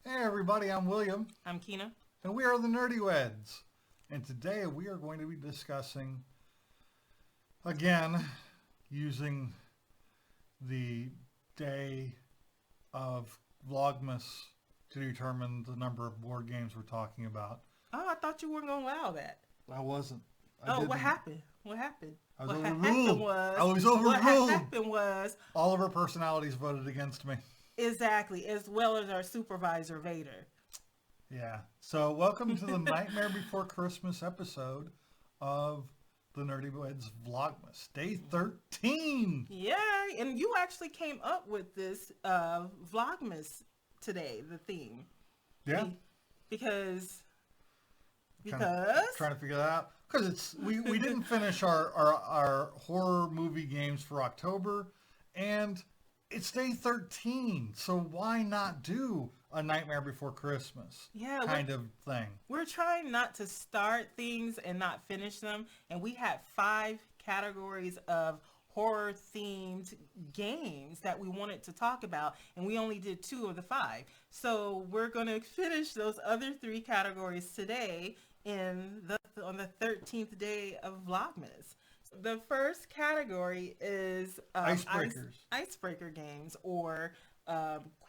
Hey everybody, I'm William. I'm Keena. And we are the Nerdy Weds. And today we are going to be discussing, again, using the day of Vlogmas to determine the number of board games we're talking about. Oh, I thought you weren't going to allow that. I wasn't. What happened? What happened? I was what overruled. What happened was... all of our personalities voted against me. Exactly, as well as our supervisor, Vader. Yeah. So welcome to the Nightmare Before Christmas episode of the Nerdy Weds Vlogmas. Day 13! Yay! And you actually came up with this Vlogmas today, the theme. Yeah. Because... Trying to figure that out. Because it's we didn't finish our horror movie games for October, and it's day 13, so why not do a Nightmare Before Christmas kind of thing? We're trying not to start things and not finish them, and we had 5 categories of horror-themed games that we wanted to talk about, and we only did 2 of the 5. So we're going to finish those other 3 categories today on the 13th day of Vlogmas. The first category is icebreaker games or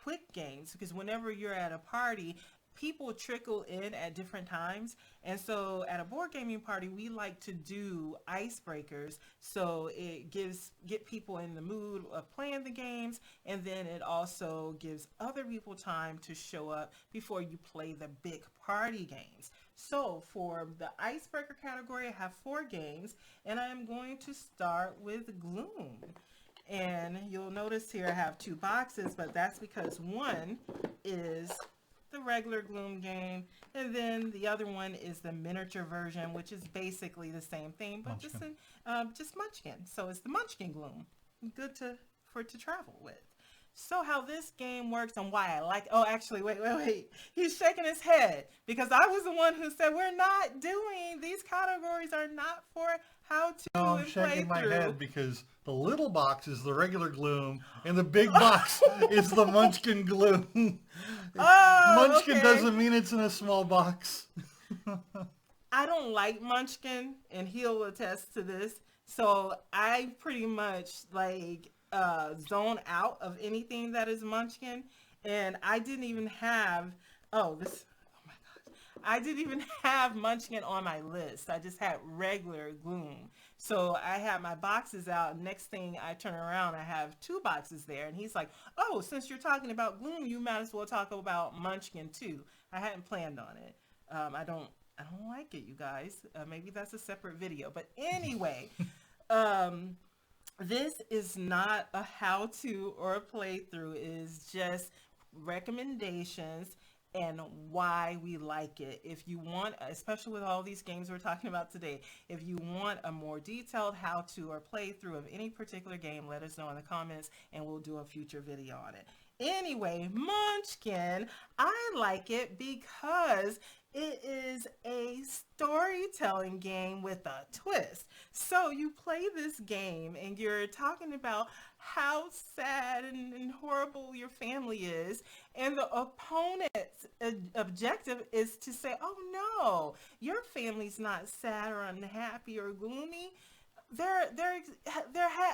quick games, because whenever you're at a party, people trickle in at different times, and so at a board gaming party we like to do icebreakers, so it get people in the mood of playing the games, and then it also gives other people time to show up before you play the big party games. So for the icebreaker category, I have 4 games, and I'm going to start with Gloom. And you'll notice here I have 2 boxes, but that's because one is the regular Gloom game, and then the other one is the miniature version, which is basically the same thing, but just Munchkin. So it's the Munchkin Gloom. Good to travel with. So how this game works and why I like it. Oh, actually, wait. He's shaking his head because I was the one who said we're not doing, these categories are not for how to No, I'm shaking my head because the little box is the regular Gloom and the big box is the Munchkin Gloom. Munchkin doesn't mean it's in a small box. I don't like Munchkin, and he'll attest to this. So I pretty much zone out of anything that is Munchkin, and I didn't even have I didn't even have Munchkin on my list. I just had regular Gloom. So I had my boxes out. Next thing I turn around, I have 2 boxes there, and he's like, "Oh, since you're talking about Gloom, you might as well talk about Munchkin too." I hadn't planned on it. I don't like it, you guys. Maybe that's a separate video. But anyway, this is not a how-to or a playthrough. It is just recommendations and why we like it. If you want, especially with all these games we're talking about today, if you want a more detailed how-to or playthrough of any particular game, let us know in the comments and we'll do a future video on it. Anyway, Munchkin, I like it because it is a storytelling game with a twist. So you play this game and you're talking about how sad and horrible your family is, and the opponent's objective is to say, "Oh no, your family's not sad or unhappy or gloomy. They're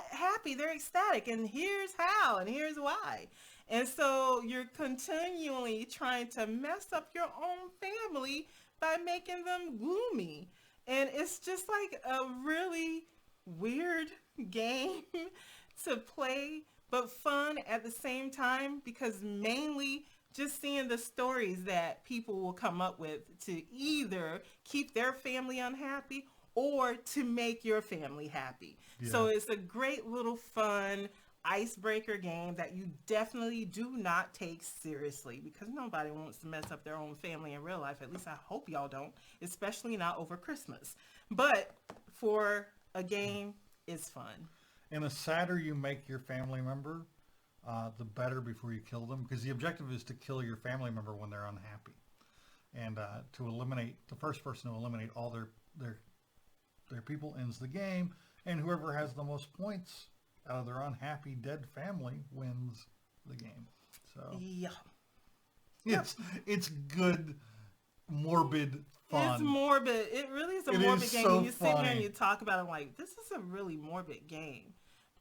happy, they're ecstatic, and here's how and here's why." And so you're continually trying to mess up your own family by making them gloomy. And it's just like a really weird game to play, but fun at the same time, because mainly just seeing the stories that people will come up with to either keep their family unhappy or to make your family happy. Yeah. So it's a great little fun icebreaker game that you definitely do not take seriously, because nobody wants to mess up their own family in real life. At least I hope y'all don't, especially not over Christmas. But for a game, it's fun. And the sadder you make your family member, the better before you kill them, because the objective is to kill your family member when they're unhappy, and to eliminate the first person to eliminate all their people ends the game, and whoever has the most points out of their unhappy dead family wins the game. So yeah. It's good, morbid fun. It's morbid. It really is a It morbid is game. so And you sit here and funny. you talk about it like, this is a really morbid game.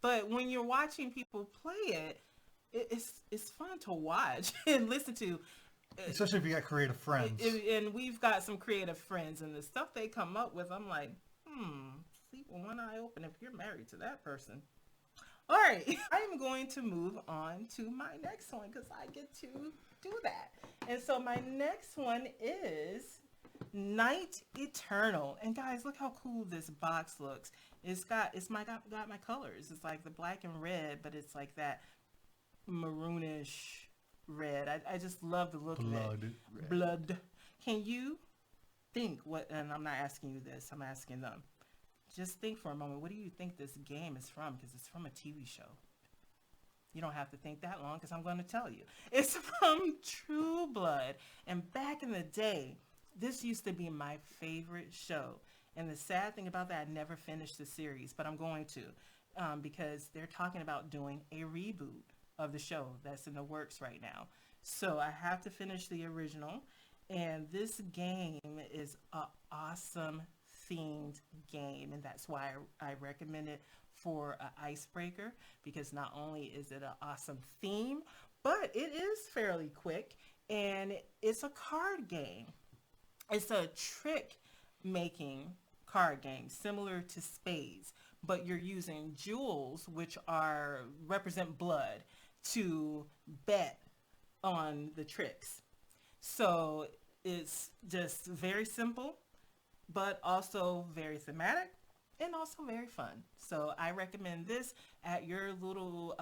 But when you're watching people play it, it's fun to watch and listen to. Especially if you got creative friends. And we've got some creative friends, and the stuff they come up with, I'm like, sleep with one eye open if you're married to that person. All right, I am going to move on to my next one because I get to do that. And so my next one is Night Eternal. And guys, look how cool this box looks. It's got my colors. It's like the black and red, but it's like that maroonish red. I just love the look of it. Blood. Can you think what, and I'm not asking you this, I'm asking them. Just think for a moment, what do you think this game is from? Because it's from a TV show. You don't have to think that long because I'm going to tell you. It's from True Blood. And back in the day, this used to be my favorite show. And the sad thing about that, I never finished the series, but I'm going to because they're talking about doing a reboot of the show that's in the works right now. So I have to finish the original. And this game is an awesome themed game, and that's why I recommend it for an icebreaker, because not only is it an awesome theme, but it is fairly quick, and it's a card game. It's a trick making card game similar to spades, but you're using jewels, which represent blood, to bet on the tricks. So it's just very simple, but also very thematic and also very fun. So I recommend this at your little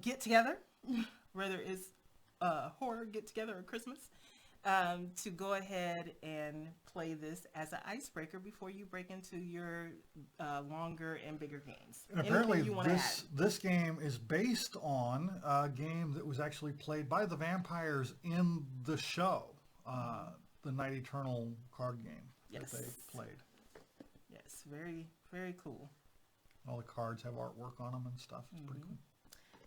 get together, whether it's a horror get together or Christmas, to go ahead and play this as an icebreaker before you break into your longer and bigger games. And apparently this game is based on a game that was actually played by the vampires in the show, the Night Eternal card game that they played. Yes, very, very cool. All the cards have artwork on them and stuff. It's pretty cool.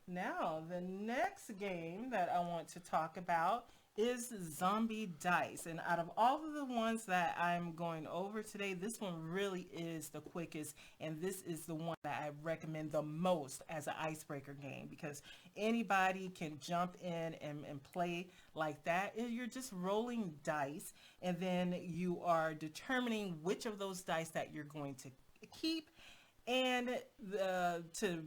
Now, the next game that I want to talk about is Zombie Dice. And out of all of the ones that I'm going over today, this one really is the quickest, and this is the one that I recommend the most as an icebreaker game, because anybody can jump in and play like that. You're just rolling dice, and then you are determining which of those dice that you're going to keep and to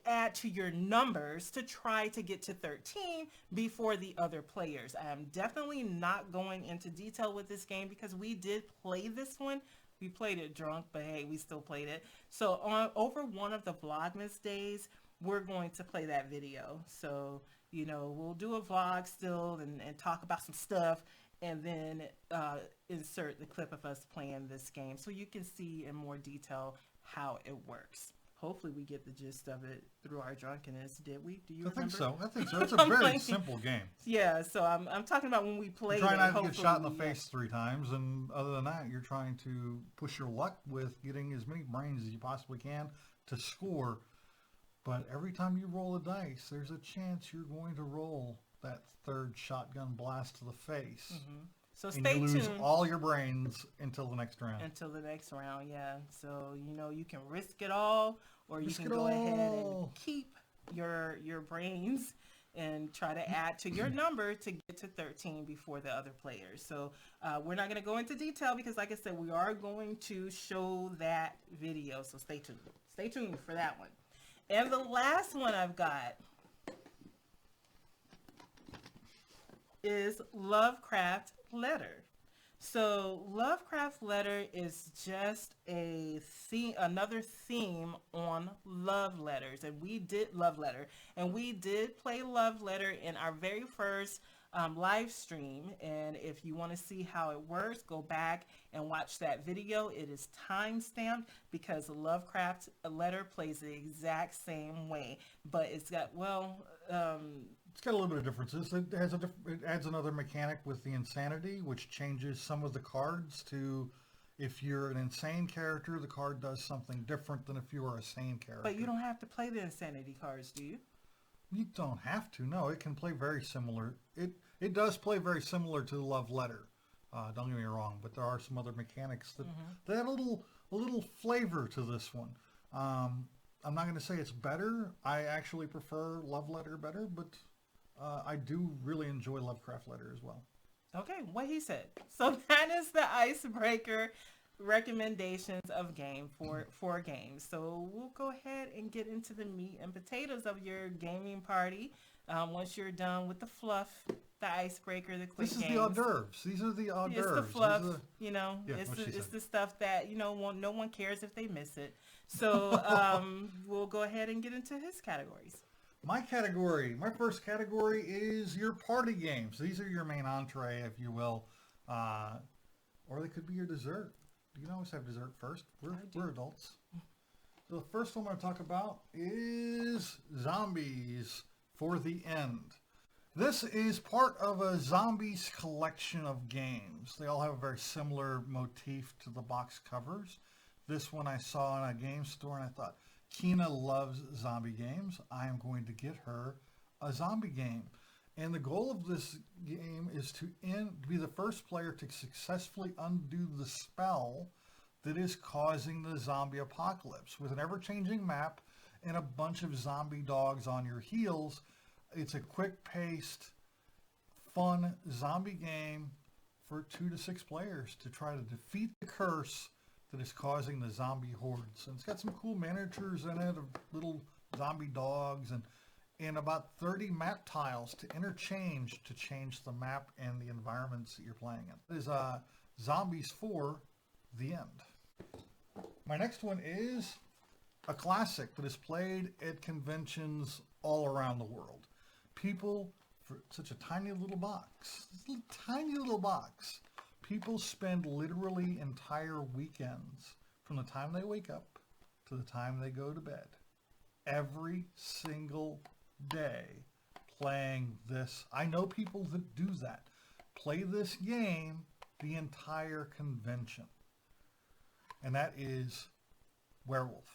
add to your numbers to try to get to 13 before the other players. I am definitely not going into detail with this game because we did play this one. We played it drunk, but hey, we still played it. So over one of the Vlogmas days, we're going to play that video. So, you know, we'll do a vlog still and talk about some stuff, and then insert the clip of us playing this game so you can see in more detail how it works. Hopefully we get the gist of it through our drunkenness. Did we? Do you remember? I think so. It's a very simple game. Yeah, so I'm talking about when we played it. You're trying not to get shot in the face 3 times, and other than that, you're trying to push your luck with getting as many brains as you possibly can to score. But every time you roll a dice, there's a chance you're going to roll that 3rd shotgun blast to the face. Mm-hmm. So and stay you lose tuned. all your brains until the next round. Until the next round, yeah. So, you know, you can risk it all, or you can go ahead and keep your brains and try to add to your number to get to 13 before the other players. So we're not going to go into detail because, like I said, we are going to show that video. So stay tuned. Stay tuned for that one. And the last one I've got is Lovecraft Letter. So Lovecraft Letter is just a theme, another theme on love letters, and we did Love Letter, and we did play Love Letter in our very first live stream. And if you want to see how it works, go back and watch that video. It is time stamped because Lovecraft Letter plays the exact same way, but it's got it's got a little bit of differences. It adds another mechanic with the insanity, which changes some of the cards to, if you're an insane character, the card does something different than if you are a sane character. But you don't have to play the insanity cards, do you? You don't have to. No, it can play very similar. It does play very similar to Love Letter. Don't get me wrong, but there are some other mechanics that add a little flavor to this one. I'm not going to say it's better. I actually prefer Love Letter better, but I do really enjoy Lovecraft Letter as well. Okay, what he said. So that is the Icebreaker recommendations of game for games. So we'll go ahead and get into the meat and potatoes of your gaming party. Once you're done with the fluff, the icebreaker, the quick This is games. the hors d'oeuvres. These are the hors d'oeuvres. It's the fluff, Yeah, it's the stuff that, no one cares if they miss it. So we'll go ahead and get into his categories. My first category is your party games. These are your main entree, if you will, or they could be your dessert. You can always have dessert first. We're adults. So the first one I'm going to talk about is Zombies for the End. This is part of a zombies collection of games. They all have a very similar motif to the box covers. This one I saw in a game store and I thought, Kina loves zombie games. I am going to get her a zombie game. And the goal of this game is to be the first player to successfully undo the spell that is causing the zombie apocalypse. With an ever-changing map and a bunch of zombie dogs on your heels, it's a quick-paced, fun zombie game for 2 to 6 players to try to defeat the curse that is causing the zombie hordes. And it's got some cool miniatures in it of little zombie dogs and about 30 map tiles to interchange to change the map and the environments that you're playing in. It is Zombies for the End. My next one is a classic that is played at conventions all around the world. People, for such a tiny little box, people spend literally entire weekends from the time they wake up to the time they go to bed, every single day playing this. I know people that do that. Play this game the entire convention. And that is Werewolf.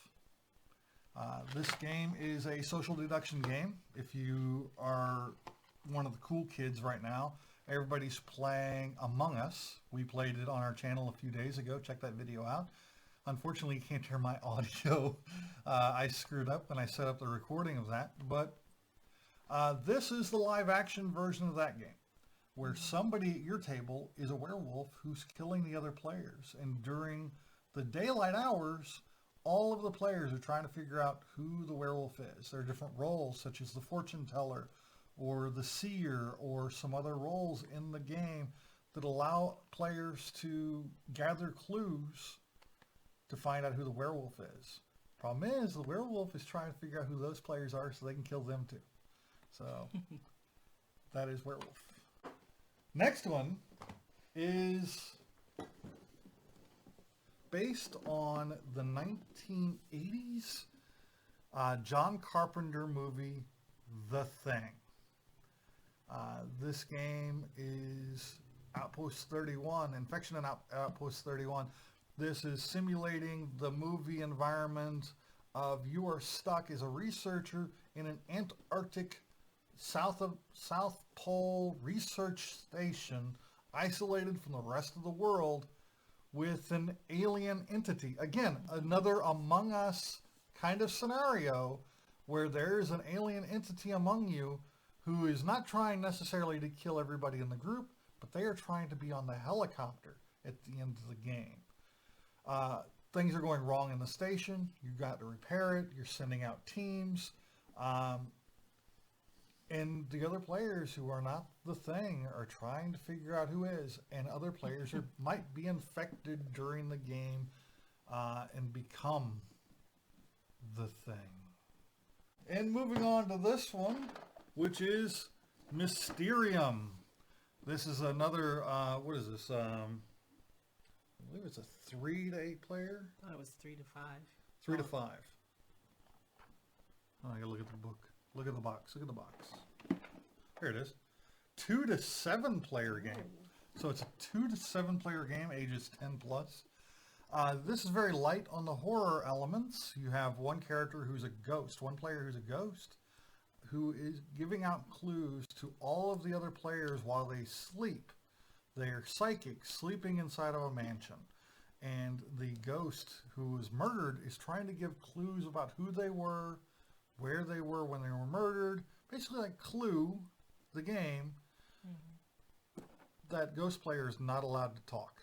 This game is a social deduction game. If you are one of the cool kids right now, everybody's playing Among Us. We played it on our channel a few days ago. Check that video out. Unfortunately, you can't hear my audio. I screwed up when I set up the recording of that. But this is the live action version of that game, where somebody at your table is a werewolf who's killing the other players. And during the daylight hours, all of the players are trying to figure out who the werewolf is. There are different roles, such as the fortune teller or the seer or some other roles in the game that allow players to gather clues to find out who the werewolf is. Problem is, the werewolf is trying to figure out who those players are so they can kill them too. So that is Werewolf. Next one is based on the 1980s John Carpenter movie, The Thing. This game is Outpost 31, Infection and Outpost 31. This is simulating the movie environment of you are stuck as a researcher in an Antarctic South Pole research station, isolated from the rest of the world with an alien entity. Again, another Among Us kind of scenario where there's an alien entity among you who is not trying necessarily to kill everybody in the group, but they are trying to be on the helicopter at the end of the game. Things are going wrong in the station. You've got to repair it. You're sending out teams. And the other players who are not the Thing are trying to figure out who is. And other players might be infected during the game and become the Thing. And moving on to this one, which is Mysterium. This is another, what is this? I believe it's a 3 to 8 player. I thought it was 3 to 5. 3 to 5. Oh, I gotta look at the book. Look at the box. Look at the box. Here it is. 2 to 7 player game. So it's a 2 to 7 player game, ages 10 plus. This is very light on the horror elements. You have one character who's a ghost, one player who's a ghost, who is giving out clues to all of the other players while they sleep. They're psychics sleeping inside of a mansion. And the ghost who was murdered is trying to give clues about who they were, where they were when they were murdered. Basically like Clue, the game, that ghost player is not allowed to talk.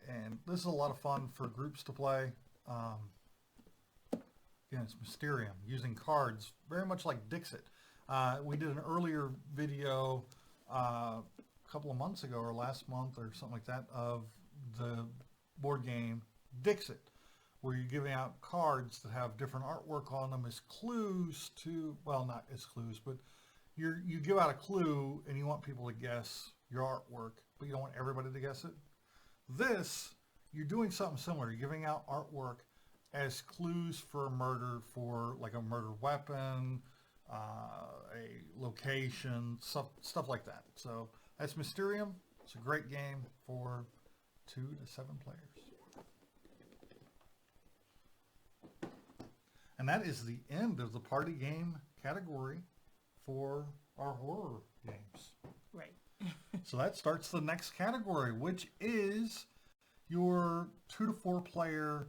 And this is a lot of fun for groups to play. Again, it's Mysterium, using cards, very much like Dixit. We did an earlier video a couple of months ago, or last month, or something like that, of the board game Dixit, where you're giving out cards that have different artwork on them as clues to, well, not as clues, but you give out a clue and you want people to guess your artwork, but you don't want everybody to guess it. This, you're doing something similar. You're giving out artwork as clues for a murder, for like a murder weapon, a location, stuff like that. So that's Mysterium. It's a great game for 2 to 7 players. And that is the end of the party game category for our horror games. Right. So that starts the next category, which is your 2 to 4 player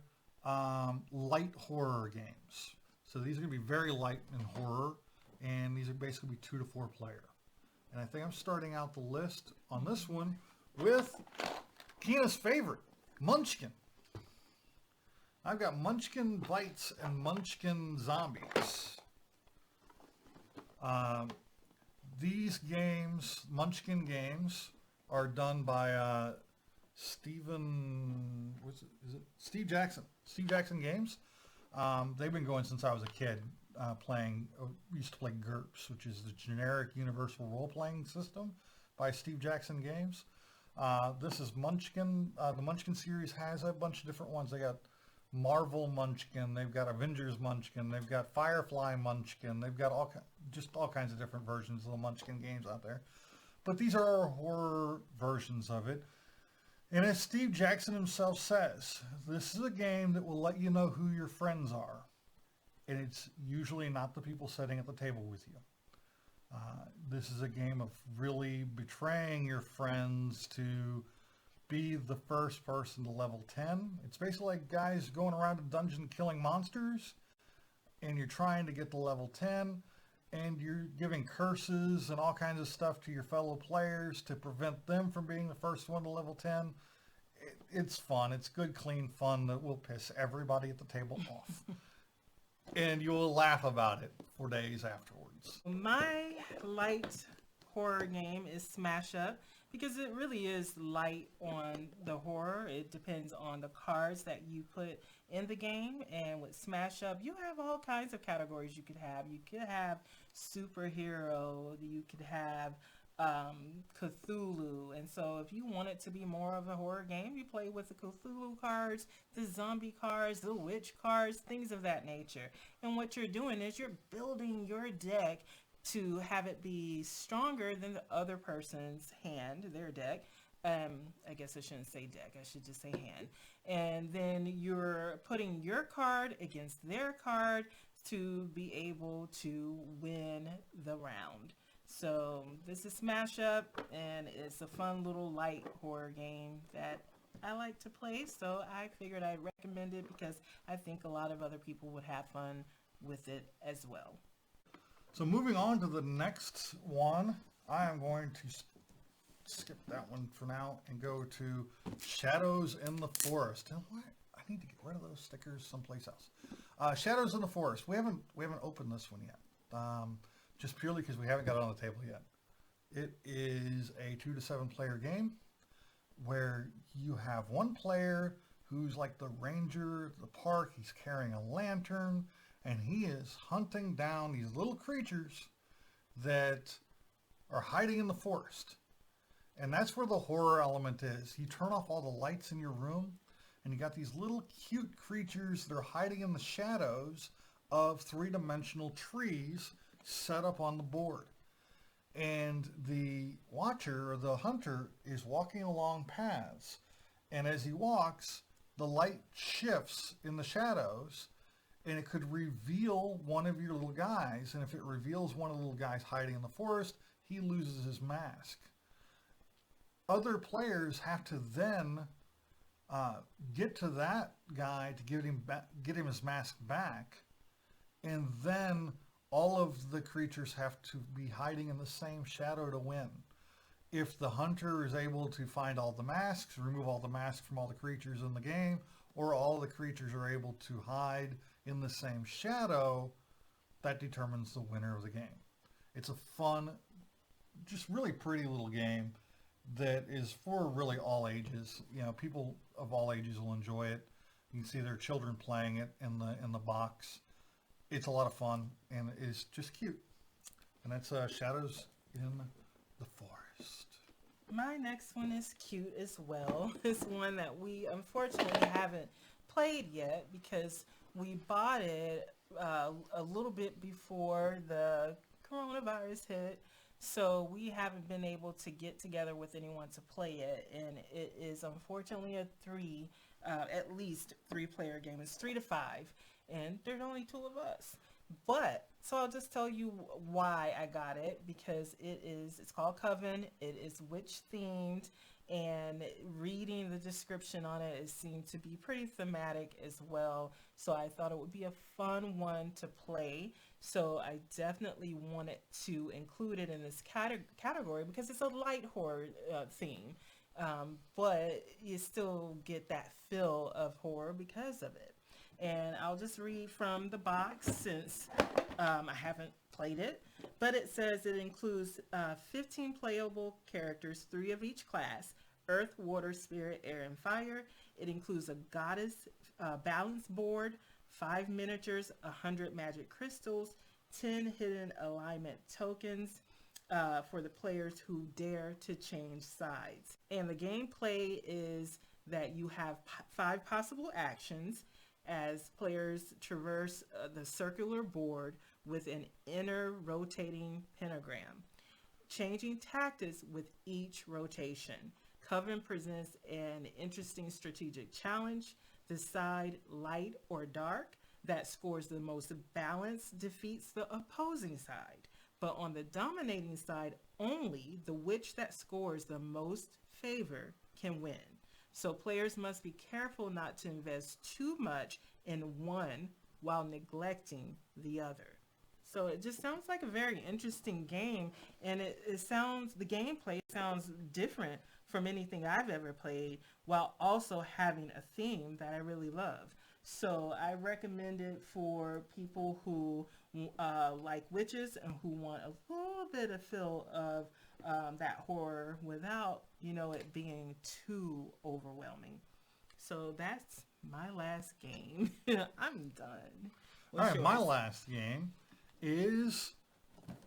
light horror games. So these are going to be very light in horror, and these are basically 2 to 4 player. And I think I'm starting out the list on this one with Keena's favorite, Munchkin. I've got Munchkin Bites and Munchkin Zombies. These games, Munchkin games, are done by Steve Jackson. Steve Jackson Games. They've been going since I was a kid, used to play GURPS, which is the Generic Universal Role-Playing System by Steve Jackson Games. This is Munchkin. The Munchkin series has a bunch of different ones. They got Marvel Munchkin, they've got Avengers Munchkin, they've got Firefly Munchkin, they've got all kinds of different versions of the Munchkin games out there. But these are our horror versions of it. And as Steve Jackson himself says, this is a game that will let you know who your friends are. And it's usually not the people sitting at the table with you. This is a game of really betraying your friends to be the first person to level 10. It's basically like guys going around a dungeon killing monsters, and you're trying to get to level 10, and you're giving curses and all kinds of stuff to your fellow players to prevent them from being the first one to level 10. It's fun. It's good, clean fun that will piss everybody at the table off. And you will laugh about it for days afterwards. My light horror game is Smash Up, because it really is light on the horror. It depends on the cards that you put in the game. And with Smash Up, you have all kinds of categories you could have. You could have superhero, you could have Cthulhu. And so if you want it to be more of a horror game, you play with the Cthulhu cards, the zombie cards, the witch cards, things of that nature. And what you're doing is you're building your deck to have it be stronger than the other person's hand, their deck. I guess I shouldn't say deck, I should just say hand. And then you're putting your card against their card to be able to win the round. So this is Smash Up, and it's a fun little light horror game that I like to play. So I figured I'd recommend it because I think a lot of other people would have fun with it as well. So moving on to the next one, I am going to skip that one for now and go to Shadows in the Forest. And what? I need to get rid of those stickers someplace else. Shadows in the Forest. We haven't opened this one yet, just purely because we haven't got it on the table yet. It is a 2 to 7 player game where you have one player who's like the ranger at the park. He's carrying a lantern, and he is hunting down these little creatures that are hiding in the forest. And that's where the horror element is. You turn off all the lights in your room, and you got these little cute creatures that are hiding in the shadows of 3-dimensional trees set up on the board. And the watcher, or the hunter, is walking along paths. And as he walks, the light shifts in the shadows, and it could reveal one of your little guys. And if it reveals one of the little guys hiding in the forest, he loses his mask. Other players have to then get to that guy to get him his mask back, and then all of the creatures have to be hiding in the same shadow to win. If the hunter is able to find all the masks, remove all the masks from all the creatures in the game, or all the creatures are able to hide in the same shadow, that determines the winner of the game. It's a fun, just really pretty little game that is for really all ages. You know, people of all ages will enjoy it. You can see their children playing it in the box. It's a lot of fun, and it's just cute. And that's Shadows in the Forest. My next one is cute as well. It's one that we unfortunately haven't played yet because we bought it a little bit before the coronavirus hit. So we haven't been able to get together with anyone to play it. And it is unfortunately at least 3-player game. It's 3 to 5. And there's only 2 of us. But, so I'll just tell you why I got it, because it's called Coven. It is witch themed, and reading the description on it seemed to be pretty thematic as well. So I thought it would be a fun one to play. So I definitely wanted to include it in this category because it's a light horror theme. But you still get that feel of horror because of it. And I'll just read from the box since I haven't played it. But it says it includes 15 playable characters, 3 of each class: Earth, Water, Spirit, Air, and Fire. It includes a goddess balance board, 5 miniatures, 100 magic crystals, 10 hidden alignment tokens for the players who dare to change sides. And the gameplay is that you have 5 possible actions as players traverse the circular board with an inner rotating pentagram, changing tactics with each rotation. Coven presents an interesting strategic challenge. Decide light or dark. That scores the most balance defeats the opposing side. But on the dominating side, only the witch that scores the most favor can win. So players must be careful not to invest too much in one while neglecting the other. So it just sounds like a very interesting game, and the gameplay sounds different from anything I've ever played, while also having a theme that I really love. So I recommend it for people who like witches and who want a little bit of feel of that horror without, it being too overwhelming. So that's my last game. I'm done. All right, my last game is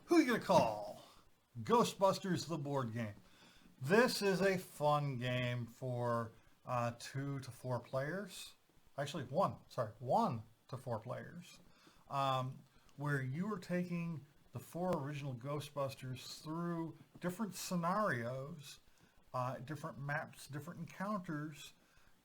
Who You Gonna Call? Ghostbusters, the board game. This is a fun game for 2 to 4 players. Actually, 1 to 4 players. Where you are taking the 4 original Ghostbusters through different scenarios, different maps, different encounters,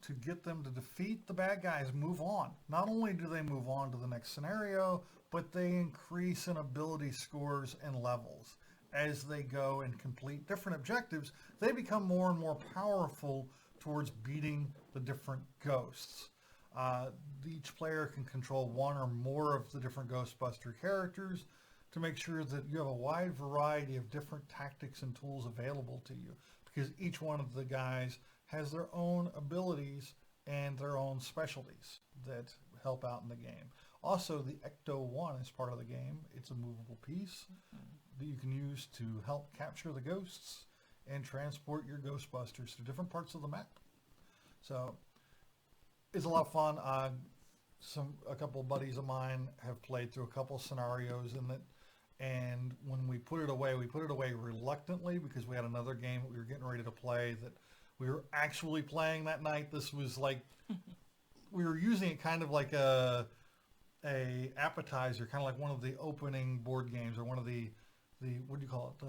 to get them to defeat the bad guys, move on. Not only do they move on to the next scenario, but they increase in ability scores and levels. As they go and complete different objectives, they become more and more powerful towards beating the different ghosts. Each player can control 1 or more of the different Ghostbuster characters to make sure that you have a wide variety of different tactics and tools available to you, because each one of the guys has their own abilities and their own specialties that help out in the game. Also, the Ecto-1 is part of the game. It's a movable piece that you can use to help capture the ghosts and transport your Ghostbusters to different parts of the map. So it's a lot of fun. A couple of buddies of mine have played through a couple scenarios in it, and when we put it away reluctantly because we had another game that we were getting ready to play that we were actually playing that night. This was like, we were using it kind of like a appetizer, kind of like one of the opening board games, or one of the what do you call it?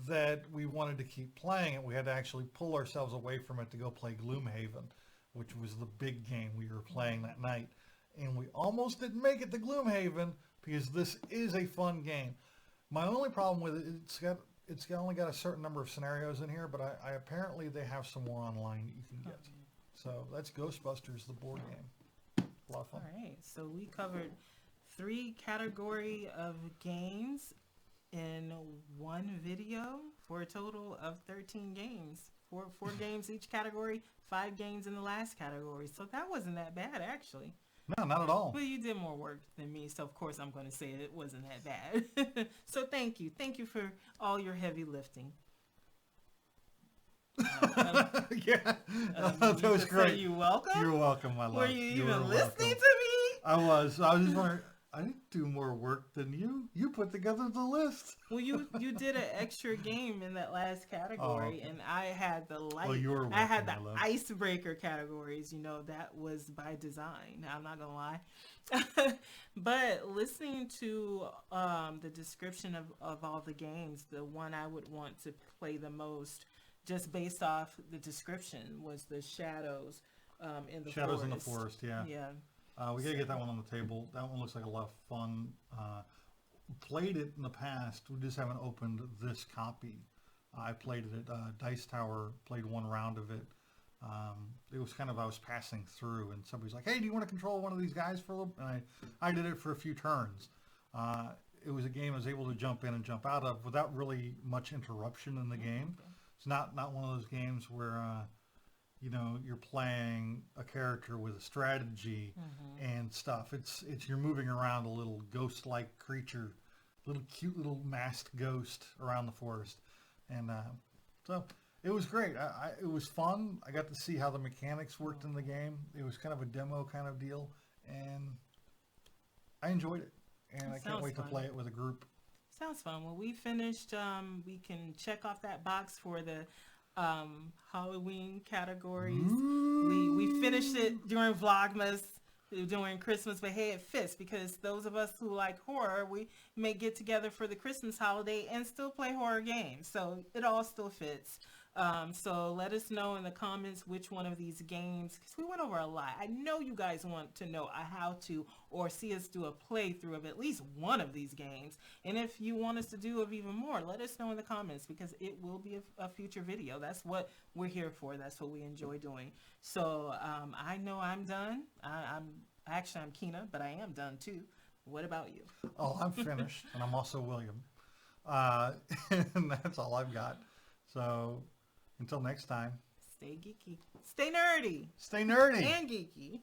that we wanted to keep playing it. We had to actually pull ourselves away from it to go play Gloomhaven, which was the big game we were playing that night. And we almost didn't make it to Gloomhaven because this is a fun game. My only problem with it, only got a certain number of scenarios in here, but I apparently they have some more online that you can get. So that's Ghostbusters, the board game. A lot of fun. All right, so we covered 3 category of games in one video for a total of 13 games. 4 games each category, 5 games in the last category. So that wasn't that bad, actually. No, not at all. Well, you did more work than me, so of course I'm going to say it wasn't that bad. So thank you. Thank you for all your heavy lifting. Yeah, that was great. You're welcome. You're welcome, my love. Were you even welcome. listening to me? I was. I was just wondering. I didn't do more work than you. You put together the list. Well, you did an extra game in that last category, and I had the light. Well, you were I had the welcome, my love. icebreaker categories. You know, that was by design. I'm not gonna lie. But listening to the description of all the games, the one I would want to play the most, just based off the description, was the Shadows in the Shadows Forest. in the Forest. Yeah. Yeah. We gotta get that one on the table. That one looks like a lot of fun. Played it in the past. We just haven't opened this copy. I played it at Dice Tower. Played one round of it. It was kind of, I was passing through, and somebody's like, "Hey, do you want to control one of these guys for a little?" And I did it for a few turns. It was a game I was able to jump in and jump out of without really much interruption in the game. Okay. It's not one of those games where you know, you're playing a character with a strategy and stuff. It's you're moving around a little ghost-like creature, little cute little masked ghost around the forest, and so it was great. It was fun. I got to see how the mechanics worked in the game. It was kind of a demo kind of deal, and I enjoyed it. And I can't wait to play it with a group. Sounds fun. When we finished, we can check off that box for the Halloween categories. We finished it during Vlogmas, during Christmas, but hey, it fits because those of us who like horror, we may get together for the Christmas holiday and still play horror games. So it all still fits. So let us know in the comments which one of these games, because we went over a lot. I know you guys want to know how to, or see us do a playthrough of at least one of these games. And if you want us to do of even more, let us know in the comments, because it will be a future video. That's what we're here for. That's what we enjoy doing. So I know I'm done. I'm Keena, but I am done too. What about you? Oh, I'm finished, and I'm also William. And that's all I've got. So until next time. Stay geeky. Stay nerdy. Stay nerdy. And geeky.